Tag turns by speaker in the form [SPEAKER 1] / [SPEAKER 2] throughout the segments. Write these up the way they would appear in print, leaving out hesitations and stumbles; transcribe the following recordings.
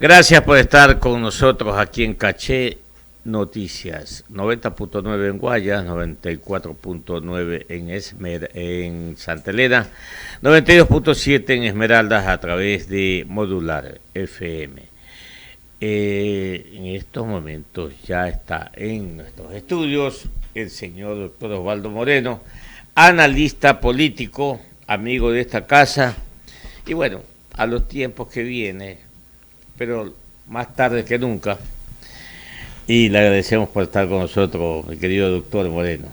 [SPEAKER 1] Gracias por estar con nosotros aquí en Caché Noticias, 90.9 en Guayas, 94.9 en Santa Elena, 92.7 en Esmeraldas a través de Modular FM. En estos momentos ya está en nuestros estudios el señor doctor Osvaldo Moreno, analista político, amigo de esta casa, y bueno, a los tiempos que viene, pero más tarde que nunca, y le agradecemos por estar con nosotros, mi querido doctor Moreno.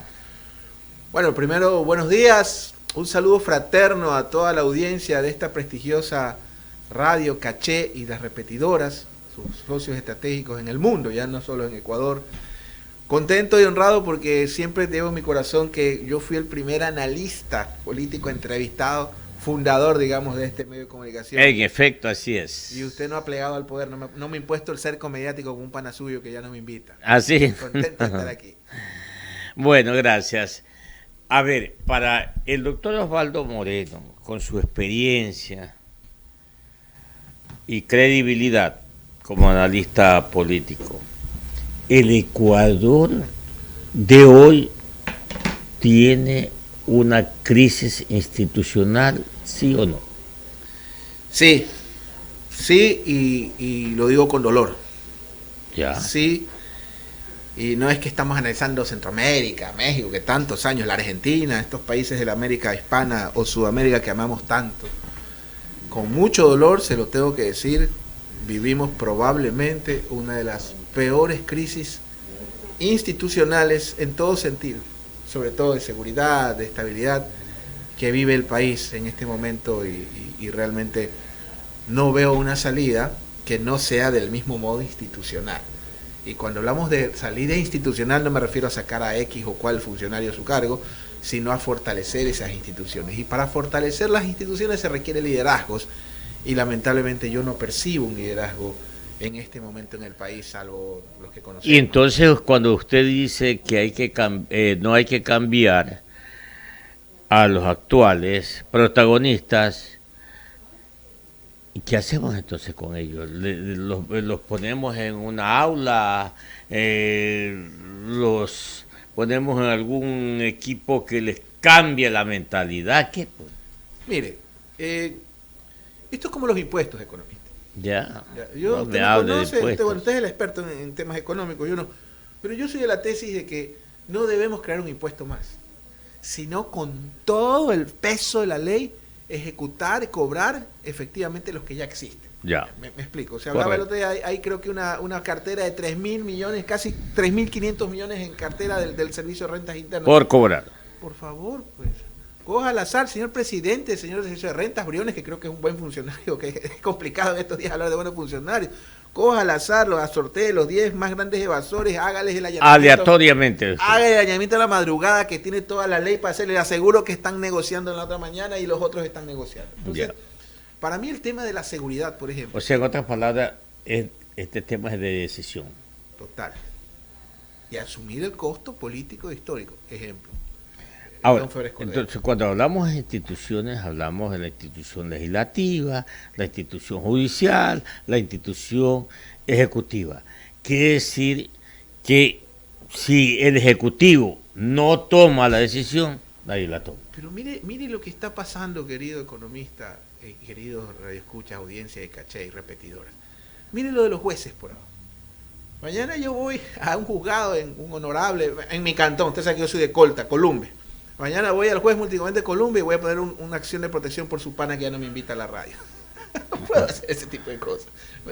[SPEAKER 2] Bueno, primero, buenos días, un saludo fraterno a toda la audiencia de esta prestigiosa radio Caché y las repetidoras, sus socios estratégicos en el mundo, ya no solo en Ecuador. Contento y honrado porque siempre llevo en mi corazón que yo fui el primer analista político entrevistado, fundador, digamos, de este medio de comunicación.
[SPEAKER 1] En efecto, así es.
[SPEAKER 2] Y usted no ha plegado al poder, no me ha impuesto el cerco mediático como un pana suyo que ya no me invita.
[SPEAKER 1] Así.
[SPEAKER 2] Contento de estar aquí.
[SPEAKER 1] Bueno, gracias. A ver, para el doctor Osvaldo Moreno, con su experiencia y credibilidad como analista político, ¿el Ecuador de hoy tiene una crisis institucional, sí o no?
[SPEAKER 2] Sí, y lo digo con dolor.
[SPEAKER 1] Ya.
[SPEAKER 2] Sí, y no es que estamos analizando Centroamérica, México, que tantos años, la Argentina, estos países de la América hispana o Sudamérica que amamos tanto. Con mucho dolor, se lo tengo que decir, vivimos probablemente una de las peores crisis institucionales en todo sentido, sobre todo de seguridad, de estabilidad, que vive el país en este momento y realmente no veo una salida que no sea del mismo modo institucional. Y cuando hablamos de salida institucional no me refiero a sacar a X o cual funcionario a su cargo, sino a fortalecer esas instituciones. Y para fortalecer las instituciones se requiere liderazgos y lamentablemente yo no percibo un liderazgo en este momento en el país, salvo los que conocemos.
[SPEAKER 1] Y entonces cuando usted dice que hay que no hay que cambiar a los actuales protagonistas, ¿qué hacemos entonces con ellos? ¿Los ponemos en una aula? ¿Los ponemos en algún equipo que les cambie la mentalidad? ¿Qué?
[SPEAKER 2] Mire, esto es como los impuestos, economistas.
[SPEAKER 1] Ya.
[SPEAKER 2] Yo,
[SPEAKER 1] no
[SPEAKER 2] usted
[SPEAKER 1] me
[SPEAKER 2] me
[SPEAKER 1] hable
[SPEAKER 2] conoce,
[SPEAKER 1] de impuestos.
[SPEAKER 2] usted es el experto en temas económicos, yo no. Pero yo soy de la tesis de que no debemos crear un impuesto más, sino con todo el peso de la ley ejecutar y cobrar efectivamente los que ya existen.
[SPEAKER 1] Ya.
[SPEAKER 2] Me explico. O sea, hablaba el otro día, hay creo que una cartera de 3.000 millones, casi 3.500 millones en cartera del Servicio de Rentas Internas.
[SPEAKER 1] Por cobrar.
[SPEAKER 2] Por favor, pues. Coja al azar, señor presidente, señor del Servicio de Rentas, Briones, que creo que es un buen funcionario, que es complicado en estos días hablar de buenos funcionarios. Coja al azar, los sortee los 10 más grandes evasores, hágales el allanamiento.
[SPEAKER 1] Aleatoriamente.
[SPEAKER 2] Haga el allanamiento a la madrugada, que tiene toda la ley para hacerle. Le aseguro que están negociando en la otra mañana y los otros están negociando. Entonces, para mí el tema de la seguridad, por ejemplo.
[SPEAKER 1] O sea, en otras palabras, este tema es de decisión.
[SPEAKER 2] Total. Y asumir el costo político e histórico. Ejemplo.
[SPEAKER 1] Ahora, entonces cuando hablamos de instituciones, hablamos de la institución legislativa, la institución judicial, la institución ejecutiva. Quiere decir que si el ejecutivo no toma la decisión, nadie la toma.
[SPEAKER 2] Pero mire lo que está pasando, querido economista, queridos radioescuchas, audiencia de Caché y repetidoras. Mire lo de los jueces por ahora. Mañana yo voy a un juzgado en un honorable, en mi cantón, usted sabe que yo soy de Colta, Columbia. Mañana voy al juez multicomandante de Colombia y voy a poner una acción de protección por su pana que ya no me invita a la radio. No puedo hacer ese tipo de cosas.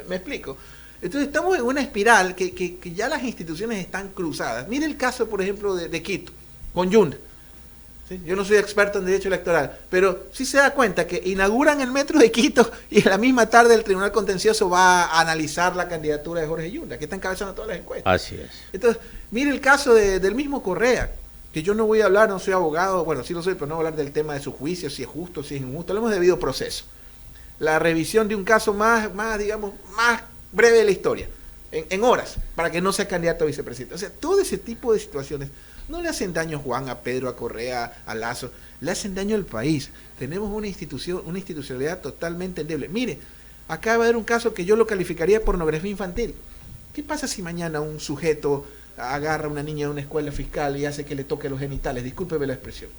[SPEAKER 2] ¿Me explico? Entonces estamos en una espiral que ya las instituciones están cruzadas. Mire el caso, por ejemplo, de Quito, con Yunda. ¿Sí? Yo no soy experto en derecho electoral, pero sí se da cuenta que inauguran el metro de Quito y en la misma tarde el Tribunal Contencioso va a analizar la candidatura de Jorge Yunda, que está encabezando todas las encuestas.
[SPEAKER 1] Así es.
[SPEAKER 2] Entonces, mire el caso del mismo Correa, que yo no voy a hablar, no soy abogado, bueno, sí lo soy, pero no voy a hablar del tema de su juicio, si es justo, si es injusto, hablamos de debido proceso. La revisión de un caso más breve de la historia, en horas, para que no sea candidato a vicepresidente. O sea, todo ese tipo de situaciones no le hacen daño a Juan, a Pedro, a Correa, a Lazo, le hacen daño al país. Tenemos una institucionalidad totalmente endeble. Mire, Acaba de haber un caso que yo lo calificaría de pornografía infantil. ¿Qué pasa si mañana un sujeto agarra a una niña de una escuela fiscal y hace que le toque los genitales? Discúlpeme la expresión.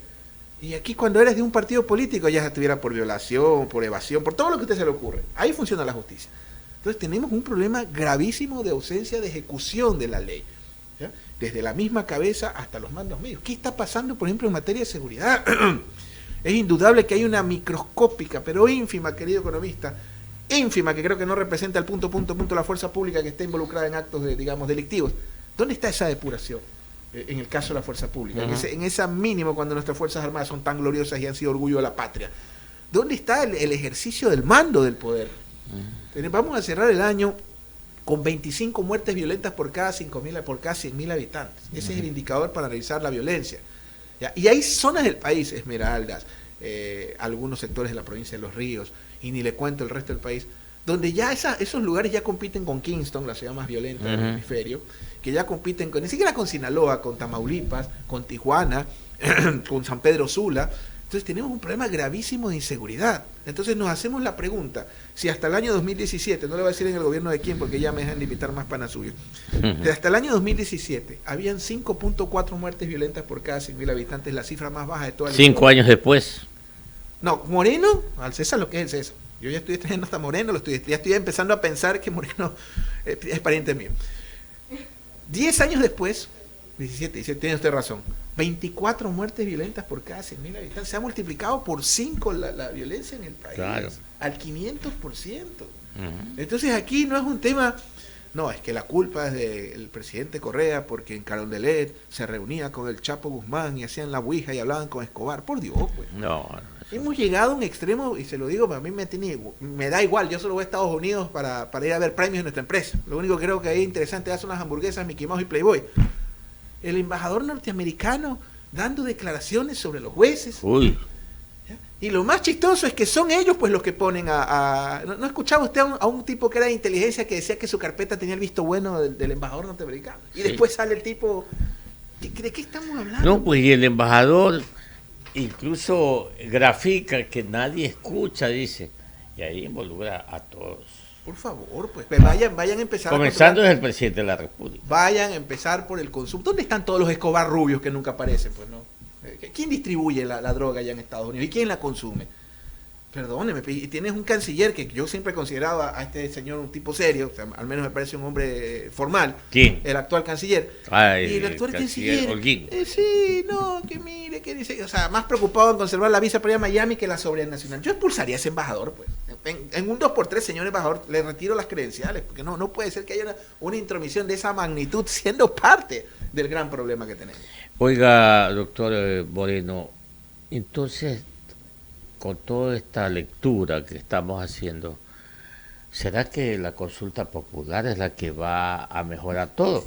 [SPEAKER 2] Y aquí cuando eres de un partido político ya se estuviera por violación, por evasión, por todo lo que a usted se le ocurre. Ahí funciona la justicia. Entonces tenemos un problema gravísimo de ausencia de ejecución de la ley, ¿ya? Desde la misma cabeza hasta los mandos medios. ¿Qué está pasando, por ejemplo, en materia de seguridad? Es indudable que hay una microscópica, pero ínfima, querido economista, ínfima, que creo que no representa el punto la fuerza pública que está involucrada en actos, digamos, delictivos. ¿Dónde está esa depuración? En el caso de la fuerza pública, en esa mínimo cuando nuestras Fuerzas Armadas son tan gloriosas y han sido orgullo de la patria. ¿Dónde está el ejercicio del mando del poder? Vamos a cerrar el año con 25 muertes violentas por cada 100.000 habitantes. Ese es el indicador para analizar la violencia. ¿Ya? Y hay zonas del país, Esmeraldas, algunos sectores de la provincia de Los Ríos, y ni le cuento el resto del país, donde ya esos lugares ya compiten con Kingston, la ciudad más violenta del hemisferio, que ya compiten ni siquiera con Sinaloa, con Tamaulipas, con Tijuana, con San Pedro Sula. Entonces tenemos un problema gravísimo de inseguridad. Entonces nos hacemos la pregunta, si hasta el año 2017, no le voy a decir en el gobierno de quién, porque ya me dejan de invitar más pana suyo, hasta el año 2017 habían 5.4 muertes violentas por cada 100.000 habitantes, la cifra más baja de toda la historia.
[SPEAKER 1] 5 años después.
[SPEAKER 2] No, Moreno, al César lo que es el César. Yo ya estoy trayendo hasta Moreno, ya estoy empezando a pensar que Moreno es pariente mío. 10 años después, 17, tiene usted razón, 24 muertes violentas por cada 100.000 habitantes. Se ha multiplicado por 5 la violencia en el país, claro, al 500%. Entonces aquí no es un tema, no, es que la culpa es del presidente Correa porque en Carondelet se reunía con el Chapo Guzmán y hacían la ouija y hablaban con Escobar. Por Dios, pues.
[SPEAKER 1] No.
[SPEAKER 2] Hemos llegado a un extremo, y se lo digo, a mí me da igual, yo solo voy a Estados Unidos para ir a ver premios de nuestra empresa. Lo único que creo que hay interesante son las hamburguesas Mickey Mouse y Playboy. El embajador norteamericano dando declaraciones sobre los jueces.
[SPEAKER 1] Uy.
[SPEAKER 2] ¿Ya? Y lo más chistoso es que son ellos pues los que ponen ¿No escuchaba usted a un tipo que era de inteligencia que decía que su carpeta tenía el visto bueno del embajador norteamericano? Y después sale el tipo... ¿De qué estamos hablando?
[SPEAKER 1] No, pues y el embajador incluso grafica que nadie escucha, dice, y ahí involucra a todos.
[SPEAKER 2] Por favor, pues vayan a empezar.
[SPEAKER 1] Comenzando desde el presidente de la República.
[SPEAKER 2] Vayan a empezar por el consumo. ¿Dónde están todos los Escobar rubios que nunca aparecen? Pues no. ¿Quién distribuye la droga allá en Estados Unidos? ¿Y quién la consume? Perdóneme, y tienes un canciller que yo siempre he considerado a este señor un tipo serio, o sea, al menos me parece un hombre formal.
[SPEAKER 1] ¿Quién?
[SPEAKER 2] El actual canciller.
[SPEAKER 1] Ay,
[SPEAKER 2] y el actual canciller.
[SPEAKER 1] Holguín.
[SPEAKER 2] Sí, no, que mire, que dice, o sea, más preocupado en conservar la visa para ir a Miami que la soberanía nacional. Yo expulsaría a ese embajador, pues. En un 2x3, señor embajador, le retiro las credenciales, porque no puede ser que haya una intromisión de esa magnitud siendo parte del gran problema que tenemos.
[SPEAKER 1] Oiga, doctor Moreno, entonces, con toda esta lectura que estamos haciendo, ¿será que la consulta popular es la que va a mejorar todo?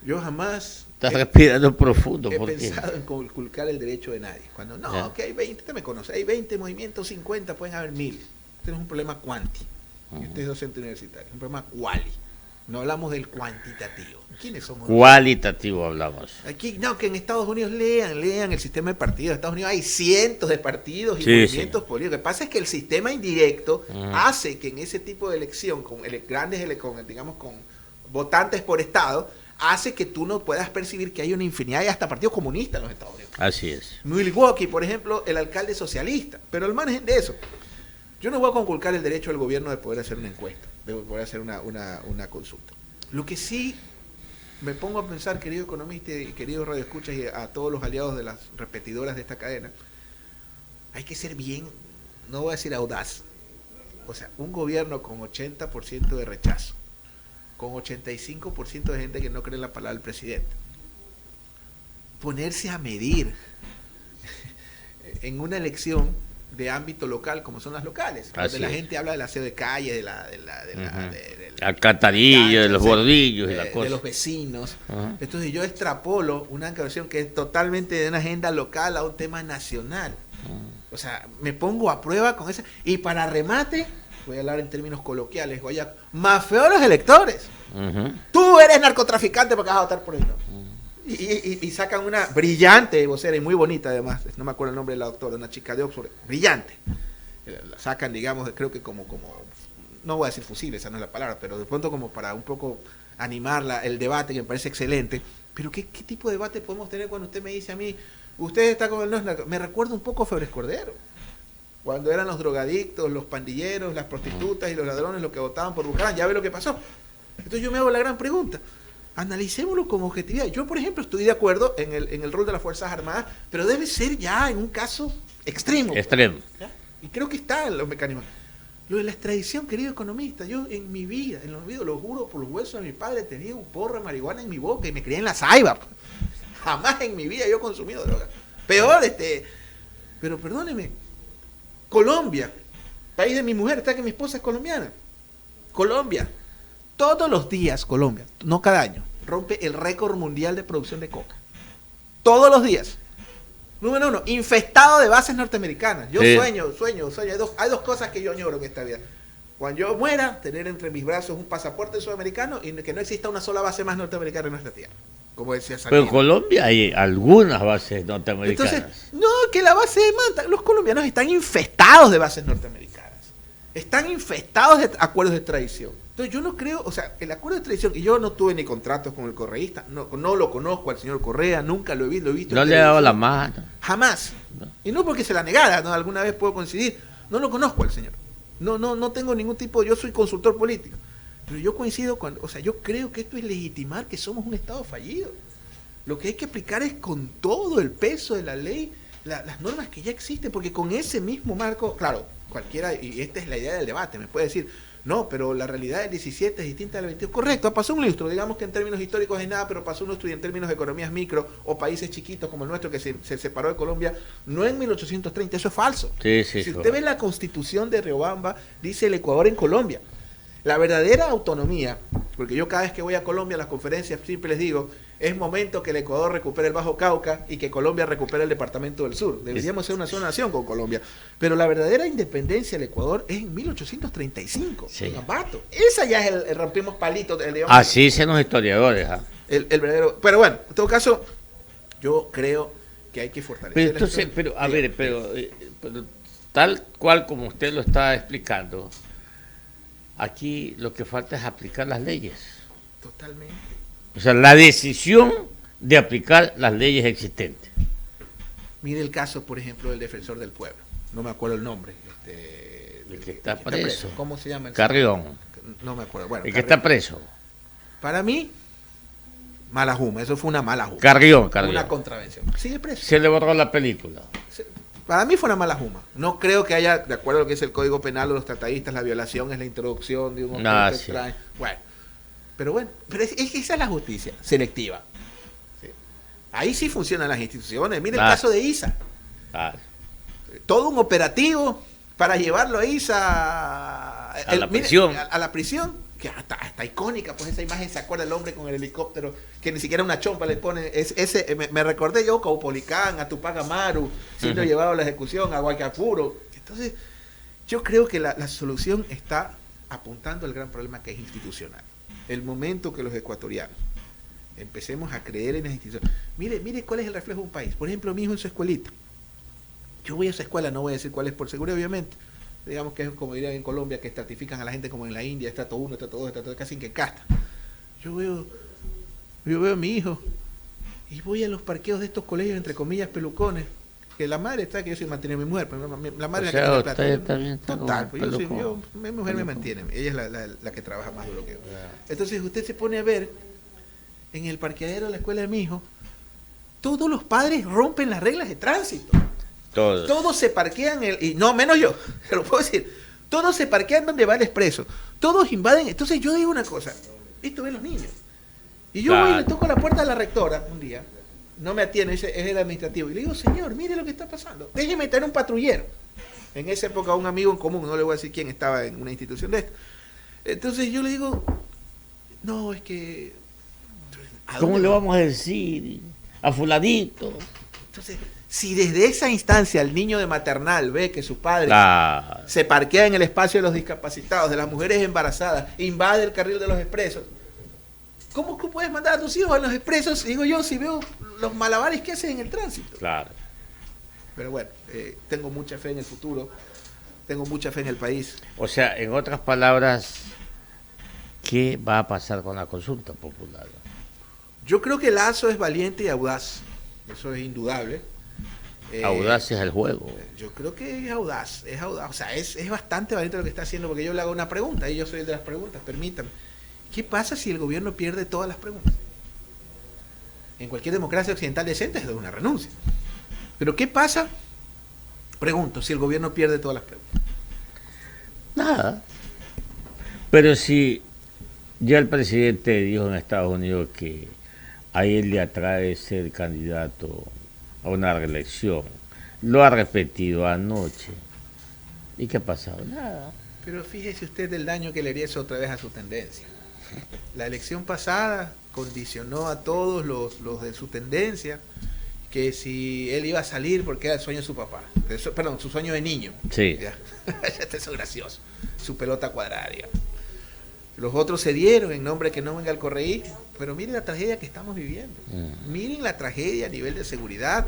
[SPEAKER 2] Yo jamás...
[SPEAKER 1] Estás respirando profundo.
[SPEAKER 2] He pensado en conculcar el derecho de nadie. Cuando que hay 20, usted me conoce, hay 20 movimientos, 50, pueden haber 1000. Este es un problema cuanti. Y usted es docente universitario, un problema quali. No hablamos del cuantitativo. ¿Quiénes somos?
[SPEAKER 1] Cualitativo hablamos.
[SPEAKER 2] Aquí, no, que en Estados Unidos lean el sistema de partidos. En Estados Unidos hay cientos de partidos y movimientos políticos. Lo que pasa es que el sistema indirecto hace que en ese tipo de elección, con votantes por estado, hace que tú no puedas percibir que hay una infinidad y hasta partidos comunistas en los Estados Unidos.
[SPEAKER 1] Así es.
[SPEAKER 2] Milwaukee, por ejemplo, el alcalde socialista. Pero al margen de eso, yo no voy a conculcar el derecho del gobierno de poder hacer una encuesta, de poder hacer una consulta. Lo que sí me pongo a pensar, querido economista y queridos radioescuchas y a todos los aliados de las repetidoras de esta cadena, hay que ser bien, no voy a decir audaz, o sea, un gobierno con 80% de rechazo, con 85% de gente que no cree en la palabra del presidente, ponerse a medir en una elección de ámbito local como son las locales, donde la gente habla del aseo de calle, de
[SPEAKER 1] alcantarillo, de los bordillos y la cosa,
[SPEAKER 2] de los vecinos. Entonces yo extrapolo una canción que es totalmente de una agenda local a un tema nacional. O sea, me pongo a prueba con esa. Y para remate, voy a hablar en términos coloquiales, más feo los electores. Tú eres narcotraficante porque vas a votar por él, ¿no? Y sacan una brillante vocera y muy bonita además, no me acuerdo el nombre de la doctora, una chica de Oxford, brillante, sacan, digamos, creo que como, no voy a decir fusil, esa no es la palabra, pero de pronto como para un poco animar el debate, que me parece excelente. Pero ¿qué tipo de debate podemos tener cuando usted me dice a mí, usted está con el no es narco? Me recuerda un poco a Febres Cordero, cuando eran los drogadictos, los pandilleros, las prostitutas y los ladrones los que votaban por Bucaram. Ya ve lo que pasó. Entonces yo me hago la gran pregunta, analicémoslo con objetividad. Yo, por ejemplo, estoy de acuerdo en el rol de las Fuerzas Armadas, pero debe ser ya en un caso extremo.
[SPEAKER 1] Extremo.
[SPEAKER 2] ¿Ya? Y creo que está en los mecanismos. Lo de la extradición, querido economista, yo en mi vida, en los videos, lo juro por los huesos de mi padre, tenía un porro de marihuana en mi boca y me crié en la Saiba. Jamás en mi vida yo he consumido droga. Peor, pero perdóneme, Colombia, país de mi mujer, está que mi esposa es colombiana. Colombia, todos los días Colombia, no cada año, rompe el récord mundial de producción de coca. Todos los días. Número 1, infestado de bases norteamericanas. Yo sueño. Hay dos cosas que yo añoro en esta vida. Cuando yo muera, tener entre mis brazos un pasaporte sudamericano y que no exista una sola base más norteamericana en nuestra tierra. Como decía Santiago.
[SPEAKER 1] Pero en Colombia hay algunas bases norteamericanas.
[SPEAKER 2] Entonces, no, que la base de Manta, los colombianos están infestados de bases norteamericanas. Están infestados de acuerdos de extradición. Entonces yo no creo, o sea, el acuerdo de extradición, y yo no tuve ni contratos con el correísta, no lo conozco al señor Correa, nunca lo he visto.
[SPEAKER 1] No le he dado la mano.
[SPEAKER 2] Jamás. No. Y no porque se la negara, ¿no? Alguna vez puedo coincidir. No lo conozco al señor. No tengo ningún tipo, yo soy consultor político. Pero yo coincido con, o sea, yo creo que esto es legitimar que somos un Estado fallido. Lo que hay que aplicar es con todo el peso de la ley, las normas que ya existen, porque con ese mismo marco, claro, cualquiera, y esta es la idea del debate, me puede decir, no, pero la realidad del 17 es distinta del 22. Correcto, pasó un lustro, digamos que en términos históricos es nada, pero pasó un lustro y en términos de economías micro o países chiquitos como el nuestro que se separó de Colombia, no en 1830, eso es falso.
[SPEAKER 1] Sí,
[SPEAKER 2] si usted ve la constitución de Riobamba, dice el Ecuador en Colombia. La verdadera autonomía, porque yo cada vez que voy a Colombia a las conferencias siempre les digo, es momento que el Ecuador recupere el Bajo Cauca y que Colombia recupere el departamento del sur. Deberíamos ser una sola nación con Colombia. Pero la verdadera independencia del Ecuador es en 1835. Sí. Gambato. Esa ya es el rompimos palitos.
[SPEAKER 1] Así dicen los historiadores.
[SPEAKER 2] El verdadero. Pero bueno, en todo caso, yo creo que hay que fortalecer.
[SPEAKER 1] Pero entonces, pero tal cual como usted lo está explicando, aquí lo que falta es aplicar las leyes.
[SPEAKER 2] Totalmente.
[SPEAKER 1] O sea, la decisión de aplicar las leyes existentes.
[SPEAKER 2] Mire el caso, por ejemplo, del defensor del pueblo. No me acuerdo el nombre.
[SPEAKER 1] El que está preso.
[SPEAKER 2] ¿Cómo se llama?
[SPEAKER 1] Carrión.
[SPEAKER 2] No me acuerdo. Bueno,
[SPEAKER 1] el que está preso.
[SPEAKER 2] Para mí, mala juma. Eso fue una mala juma.
[SPEAKER 1] Carrión.
[SPEAKER 2] Una contravención. Sigue preso.
[SPEAKER 1] Se le borró la película.
[SPEAKER 2] Para mí fue una mala juma. No creo que haya, de acuerdo a lo que es el Código Penal o los tratadistas, la violación es la introducción de un objeto extraño. Bueno, pero es que esa es la justicia selectiva. ¿Sí? Ahí sí funcionan las instituciones. Mire el caso de Isa. Todo un operativo para llevarlo a Isa
[SPEAKER 1] a la prisión.
[SPEAKER 2] A la prisión, que hasta icónica, pues esa imagen, se acuerda el hombre con el helicóptero, que ni siquiera una chompa le pone. Me recordé yo a Caupolicán, a Tupac Amaru, siendo llevado a la ejecución, a Guaycapuro. Entonces, yo creo que la solución está apuntando al gran problema que es institucional. El momento que los ecuatorianos empecemos a creer en las instituciones. Mire cuál es el reflejo de un país. Por ejemplo, mi hijo en su escuelita. Yo voy a esa escuela, no voy a decir cuál es por seguridad, obviamente. Digamos que es como dirían en Colombia, que estratifican a la gente como en la India, estrato 1, estrato 2, estrato 3, casi que casta. Yo veo a mi hijo y voy a los parqueos de estos colegios, entre comillas, pelucones, que la madre está, que yo soy mantener a mi mujer, pero la madre es la que tiene plata. Total, pues mi mujer me mantiene, ella es la que trabaja más duro que yo. Entonces usted se pone a ver en el parqueadero de la escuela de mi hijo, todos los padres rompen las reglas de tránsito. Todos se parquean, y no, menos yo, se lo puedo decir, todos se parquean donde va el expreso, todos invaden. Entonces yo digo una cosa, esto ven los niños, y yo voy y le toco la puerta a la rectora un día, no me atiende, es el administrativo, y le digo, señor, mire lo que está pasando, déjeme tener un patrullero. En esa época un amigo en común, no le voy a decir quién, estaba en una institución de esto. Entonces yo le digo, no, es que...
[SPEAKER 1] ¿Cómo le vamos a decir a fulanito?
[SPEAKER 2] Entonces, si desde esa instancia el niño de maternal ve que su padre se parquea en el espacio de los discapacitados, de las mujeres embarazadas, invade el carril de los expresos, ¿cómo que puedes mandar a tus hijos a los expresos, digo yo, si veo los malabares que hacen en el tránsito?
[SPEAKER 1] Claro.
[SPEAKER 2] Pero bueno, tengo mucha fe en el futuro. tengo mucha fe en el país.
[SPEAKER 1] O sea, en otras palabras, ¿qué va a pasar con la consulta popular?
[SPEAKER 2] Yo creo que Lazo es valiente y audaz, eso es indudable.
[SPEAKER 1] Audaz es el juego.
[SPEAKER 2] Yo creo que es audaz, o sea, es bastante valiente lo que está haciendo, porque yo le hago una pregunta, y yo soy el de las preguntas, permítame. ¿Qué pasa si el gobierno pierde todas las preguntas? En cualquier democracia occidental decente es de una renuncia. Pero ¿qué pasa? Pregunto, si el gobierno pierde todas las preguntas.
[SPEAKER 1] Nada. Pero si ya el presidente dijo en Estados Unidos que a él le atrae ser candidato a una reelección, lo ha repetido anoche. ¿Y qué ha pasado? Nada.
[SPEAKER 2] Pero fíjese usted el daño que le haría eso otra vez a su tendencia. La elección pasada condicionó a todos los de su tendencia que si él iba a salir porque era el sueño de su papá, perdón, su sueño de niño.
[SPEAKER 1] Sí.
[SPEAKER 2] Ya. Eso es gracioso. Su pelota cuadrada, digamos. Los otros se dieron en nombre de que no venga el correísmo, pero miren la tragedia que estamos viviendo. Miren la tragedia a nivel de seguridad,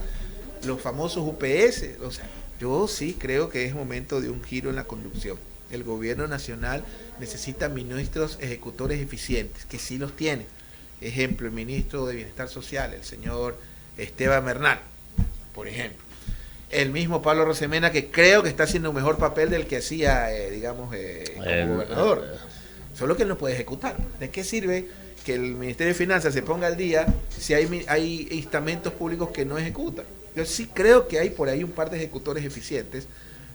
[SPEAKER 2] los famosos UPS. O sea, yo sí creo que es momento de un giro en la conducción. El gobierno nacional necesita ministros ejecutores eficientes, que sí los tiene. Ejemplo, el ministro de Bienestar Social, el señor Esteban Bernal, por ejemplo. El mismo Pablo Rosemena, que creo que está haciendo un mejor papel del que hacía, como gobernador. Solo que él no puede ejecutar. ¿De qué sirve que el Ministerio de Finanzas se ponga al día si hay estamentos públicos que no ejecutan? Yo sí creo que hay por ahí un par de ejecutores eficientes,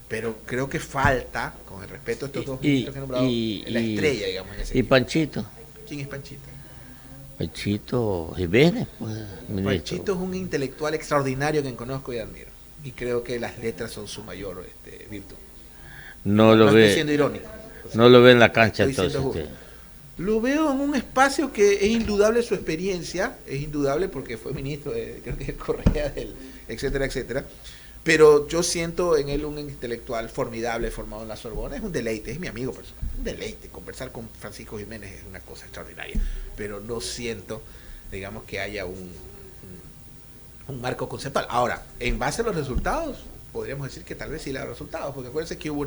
[SPEAKER 2] pero creo que falta, con el respeto a estos dos ministros que he nombrado, la estrella, digamos. En ese
[SPEAKER 1] ¿Y Panchito?
[SPEAKER 2] ¿Quién es Panchito?
[SPEAKER 1] Panchito Jiménez, pues, ministro.
[SPEAKER 2] Panchito es un intelectual extraordinario que conozco y admiro. Y creo que las letras son su mayor virtud.
[SPEAKER 1] No lo
[SPEAKER 2] estoy
[SPEAKER 1] ve.
[SPEAKER 2] siendo irónico.
[SPEAKER 1] No lo ve en la cancha
[SPEAKER 2] Estoy
[SPEAKER 1] entonces.
[SPEAKER 2] Lo veo en un espacio que es indudable su experiencia, es indudable porque fue ministro de, creo que Correa, etcétera, etcétera. Pero yo siento en él un intelectual formidable, formado en la Sorbona. Es un deleite, es mi amigo personal. Un deleite. Conversar con Francisco Jiménez es una cosa extraordinaria. Pero no siento, digamos, que haya un marco conceptual. Ahora, en base a los resultados, podríamos decir que tal vez sí le da resultados, porque acuérdense que hubo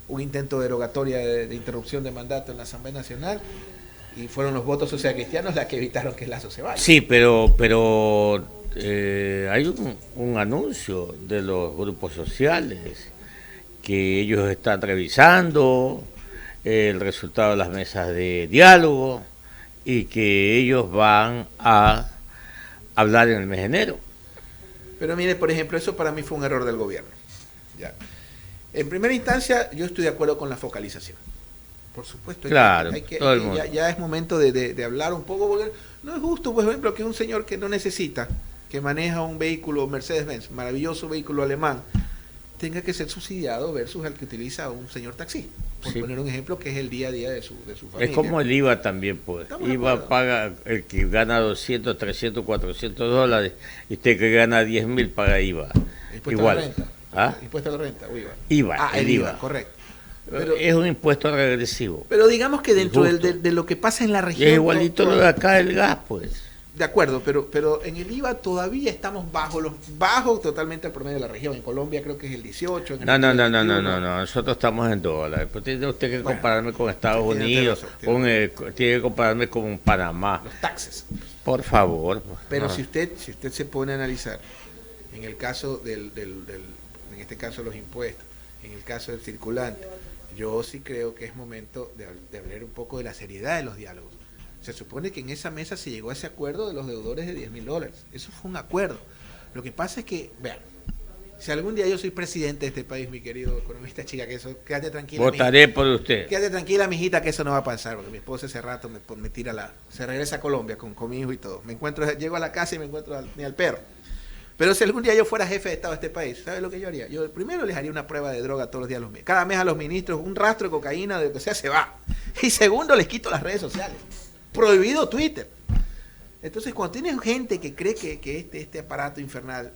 [SPEAKER 2] un intento de derogatoria de interrupción de mandato en la Asamblea Nacional y fueron los votos socialcristianos las que evitaron que Lazo se vaya.
[SPEAKER 1] Sí, pero hay un anuncio de los grupos sociales que ellos están revisando el resultado de las mesas de diálogo y que ellos van a hablar en el mes de enero.
[SPEAKER 2] Pero mire, por ejemplo, eso para mí fue un error del gobierno. ¿Ya? En primera instancia, yo estoy de acuerdo con la focalización. Por supuesto,
[SPEAKER 1] claro,
[SPEAKER 2] ya es momento de hablar un poco, porque no es justo, por ejemplo, que un señor que no necesita, que maneja un vehículo Mercedes-Benz, maravilloso vehículo alemán, tenga que ser subsidiado versus al que utiliza un señor taxi. Por poner un ejemplo que es el día a día de su familia.
[SPEAKER 1] Es como el IVA también, pues. IVA paga el que gana 200, 300, 400 dólares y usted que gana 10,000 paga IVA.
[SPEAKER 2] Igual. A la renta.
[SPEAKER 1] ¿Ah?
[SPEAKER 2] Impuesto a la renta o IVA.
[SPEAKER 1] IVA,
[SPEAKER 2] el IVA, correcto.
[SPEAKER 1] Pero es un impuesto regresivo.
[SPEAKER 2] Pero digamos que dentro de lo que pasa en la región...
[SPEAKER 1] Es igualito lo de acá el gas, pues.
[SPEAKER 2] De acuerdo, pero en el IVA todavía estamos bajo totalmente el promedio de la región. En Colombia creo que es el 18.
[SPEAKER 1] No, nosotros estamos en dólares. Pues tiene usted que compararme con Estados Unidos, tiene que compararme con Panamá.
[SPEAKER 2] Los taxes.
[SPEAKER 1] Por favor. Pues,
[SPEAKER 2] pero si usted se pone a analizar, en el caso en este caso los impuestos, en el caso del circulante, yo sí creo que es momento de hablar un poco de la seriedad de los diálogos. Se supone que en esa mesa se llegó a ese acuerdo de los deudores de $10,000. Eso fue un acuerdo. Lo que pasa es que, vean, si algún día yo soy presidente de este país, mi querido economista chica, que eso, quédate tranquila.
[SPEAKER 1] Votaré por usted.
[SPEAKER 2] Quédate tranquila, mijita, que eso no va a pasar, porque mi esposa ese rato me tira se regresa a Colombia con mi hijo y todo. Llego a la casa y me encuentro ni al perro. Pero si algún día yo fuera jefe de Estado de este país, ¿sabes lo que yo haría? Yo primero les haría una prueba de droga todos los días. Cada mes a los ministros, un rastro de cocaína, de lo que sea, se va. Y segundo, les quito las redes sociales. Prohibido Twitter. Entonces, cuando tienes gente que cree que este aparato infernal,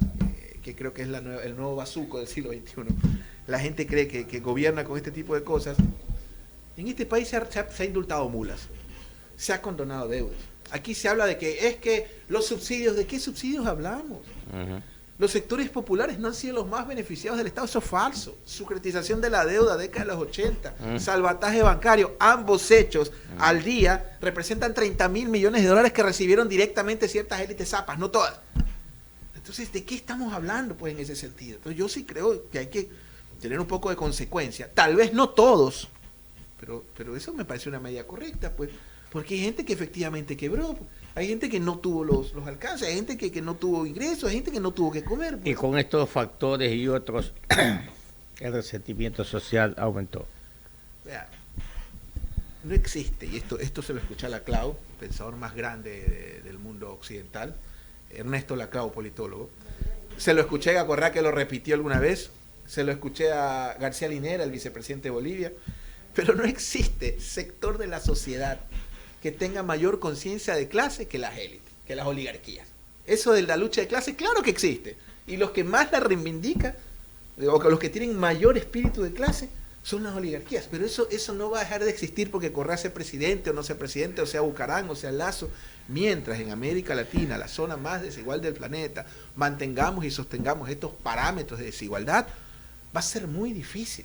[SPEAKER 2] que creo que es el nuevo bazuco del siglo XXI, la gente cree que gobierna con este tipo de cosas, en este país se ha indultado mulas, se ha condonado deudas. Aquí se habla de que los subsidios, ¿de qué subsidios hablamos? Los sectores populares no han sido los más beneficiados del Estado, eso es falso. Sucretización de la deuda, década de los 80, salvataje bancario, ambos hechos al día representan 30.000 millones de dólares que recibieron directamente ciertas élites zapas, no todas. Entonces, ¿de qué estamos hablando pues en ese sentido? Entonces, yo sí creo que hay que tener un poco de consecuencia, tal vez no todos, pero eso me parece una medida correcta, pues, porque hay gente que efectivamente quebró, hay gente que no tuvo los alcances, hay gente que no tuvo ingresos, hay gente que no tuvo que comer. Pues.
[SPEAKER 1] Y con estos factores y otros, el resentimiento social aumentó.
[SPEAKER 2] Vea, no existe, y esto se lo escucha a Laclau, pensador más grande del mundo occidental, Ernesto Laclau, politólogo. Se lo escuché a Correa, que lo repitió alguna vez, se lo escuché a García Linera, el vicepresidente de Bolivia, pero no existe sector de la sociedad que tenga mayor conciencia de clase que las élites, que las oligarquías. Eso de la lucha de clase, claro que existe. Y los que más la reivindican, o los que tienen mayor espíritu de clase, son las oligarquías. Pero eso no va a dejar de existir porque Correa sea presidente o no sea presidente, o sea Bucarán, o sea Lazo. Mientras en América Latina, la zona más desigual del planeta, mantengamos y sostengamos estos parámetros de desigualdad, va a ser muy difícil.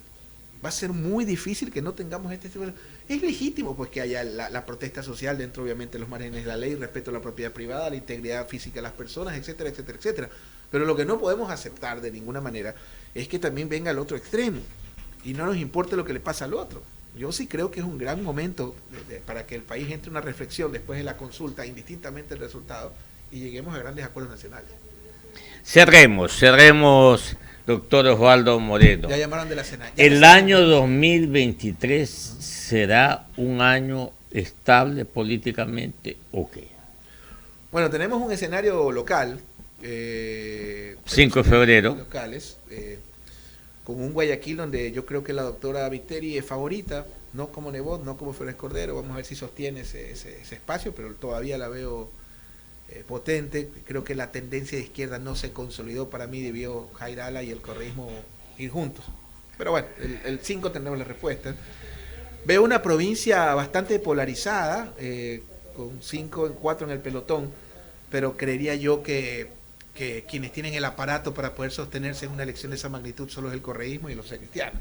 [SPEAKER 2] Va a ser muy difícil que no tengamos este tipo de... Es legítimo pues que haya la protesta social dentro obviamente de los márgenes de la ley, respeto a la propiedad privada, la integridad física de las personas, etcétera, etcétera, etcétera. Pero lo que no podemos aceptar de ninguna manera es que también venga el otro extremo y no nos importe lo que le pasa al otro. Yo sí creo que es un gran momento para que el país entre en una reflexión después de la consulta, indistintamente el resultado, y lleguemos a grandes acuerdos nacionales.
[SPEAKER 1] Cerremos, doctor Osvaldo Moreno.
[SPEAKER 2] Ya llamaron de la cena.
[SPEAKER 1] ¿El año 2023 será un año estable políticamente o qué?
[SPEAKER 2] Bueno, tenemos un escenario local.
[SPEAKER 1] 5 de febrero.
[SPEAKER 2] Locales, con un Guayaquil donde yo creo que la doctora Viteri es favorita, no como Nebot, no como Flores Cordero. Vamos a ver si sostiene ese espacio, pero todavía la veo potente. Creo que la tendencia de izquierda no se consolidó. Para mí debió Jairala y el correísmo ir juntos. Pero bueno, el 5 tendremos la respuesta. Veo una provincia bastante polarizada, con 5-4 en el pelotón, pero creería yo que quienes tienen el aparato para poder sostenerse en una elección de esa magnitud solo es el correísmo y los cristianos.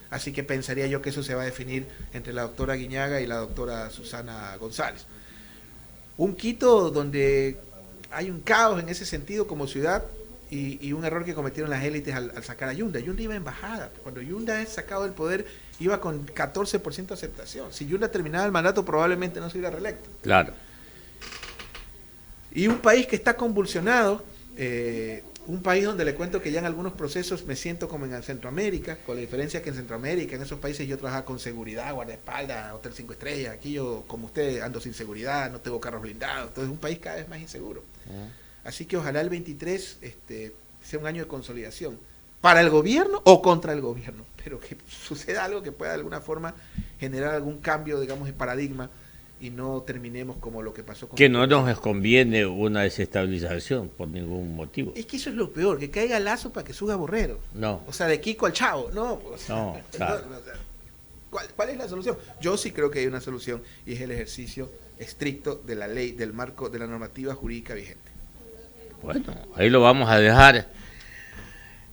[SPEAKER 2] Así que pensaría yo que eso se va a definir entre la doctora Guiñaga y la doctora Susana González. Un Quito donde hay un caos en ese sentido como ciudad y un error que cometieron las élites al sacar a Yunda. Yunda iba en bajada. Cuando Yunda es sacado del poder iba con 14% de aceptación. Si Yunda terminaba el mandato probablemente no se hubiera reelecto.
[SPEAKER 1] Claro.
[SPEAKER 2] Y un país que está convulsionado, un país donde le cuento que ya en algunos procesos me siento como en Centroamérica, con la diferencia que en Centroamérica, en esos países yo trabajaba con seguridad, guardaespaldas, Hotel 5 estrellas, aquí yo, como usted, ando sin seguridad, no tengo carros blindados, entonces es un país cada vez más inseguro. Así que ojalá el 23 sea un año de consolidación, para el gobierno o contra el gobierno, pero que suceda algo que pueda de alguna forma generar algún cambio, digamos, de paradigma, y no terminemos como lo que pasó con...
[SPEAKER 1] Que no nos conviene una desestabilización por ningún motivo.
[SPEAKER 2] Es que eso es lo peor, que caiga Lazo para que suba Borrero.
[SPEAKER 1] No.
[SPEAKER 2] O sea, de Kiko al Chavo. No, pues,
[SPEAKER 1] no, claro.
[SPEAKER 2] no, o sea, ¿cuál es la solución? Yo sí creo que hay una solución y es el ejercicio estricto de la ley, del marco, de la normativa jurídica vigente.
[SPEAKER 1] Bueno, ahí lo vamos a dejar.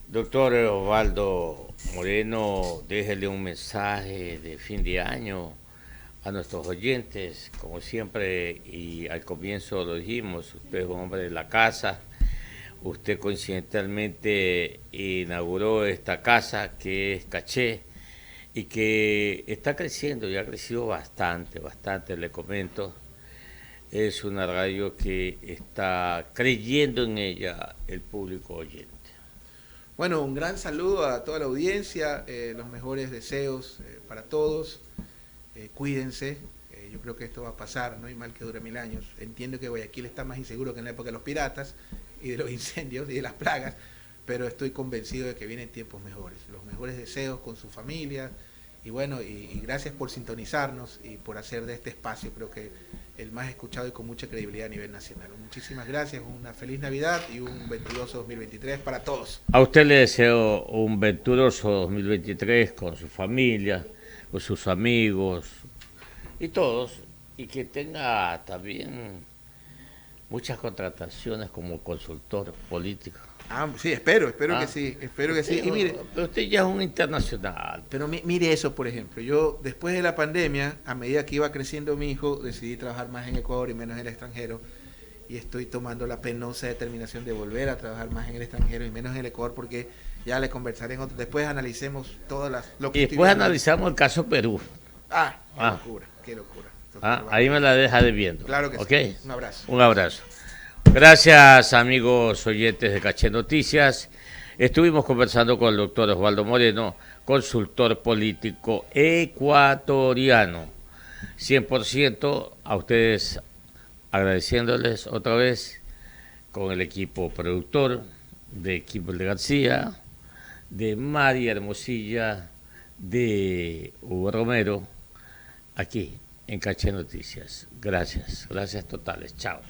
[SPEAKER 1] Doctor Osvaldo Moreno, déjele un mensaje de fin de año a nuestros oyentes. Como siempre, y al comienzo lo dijimos, usted es un hombre de la casa, usted coincidentalmente inauguró esta casa que es Caché y que está creciendo y ha crecido bastante, le comento. Es una radio que está creyendo en ella el público oyente.
[SPEAKER 2] Bueno, un gran saludo a toda la audiencia, los mejores deseos para todos. Cuídense, yo creo que esto va a pasar, no hay mal que dure 1000 años. Entiendo que Guayaquil está más inseguro que en la época de los piratas y de los incendios y de las plagas, pero estoy convencido de que vienen tiempos mejores. Los mejores deseos con su familia y bueno, y gracias por sintonizarnos y por hacer de este espacio, creo que el más escuchado y con mucha credibilidad a nivel nacional. Muchísimas gracias, una feliz Navidad y un venturoso 2023 para todos.
[SPEAKER 1] A usted le deseo un venturoso 2023 con su familia, con sus amigos y todos, y que tenga también muchas contrataciones como consultor político.
[SPEAKER 2] Sí, espero que sí, espero que sí. Y mire,
[SPEAKER 1] pero usted ya es un internacional.
[SPEAKER 2] pero mire eso, por ejemplo, yo después de la pandemia, a medida que iba creciendo mi hijo, decidí trabajar más en Ecuador y menos en el extranjero, y estoy tomando la penosa determinación de volver a trabajar más en el extranjero y menos en el Ecuador, porque ya le conversaré en otro. Después analicemos lo que
[SPEAKER 1] Y
[SPEAKER 2] estoy
[SPEAKER 1] después
[SPEAKER 2] viendo.
[SPEAKER 1] analizamos el caso Perú.
[SPEAKER 2] Qué locura, qué locura. Entonces,
[SPEAKER 1] Ahí me la deja debiendo.
[SPEAKER 2] Claro que
[SPEAKER 1] ¿Okay?
[SPEAKER 2] sí. Un abrazo.
[SPEAKER 1] Un abrazo. Gracias, amigos oyentes de Caché Noticias. Estuvimos conversando con el doctor Osvaldo Moreno, consultor político ecuatoriano. 100% a ustedes agradeciéndoles otra vez con el equipo productor de Kimberly García, de María Hermosilla, de Hugo Romero, aquí en Caché Noticias. Gracias totales. Chao.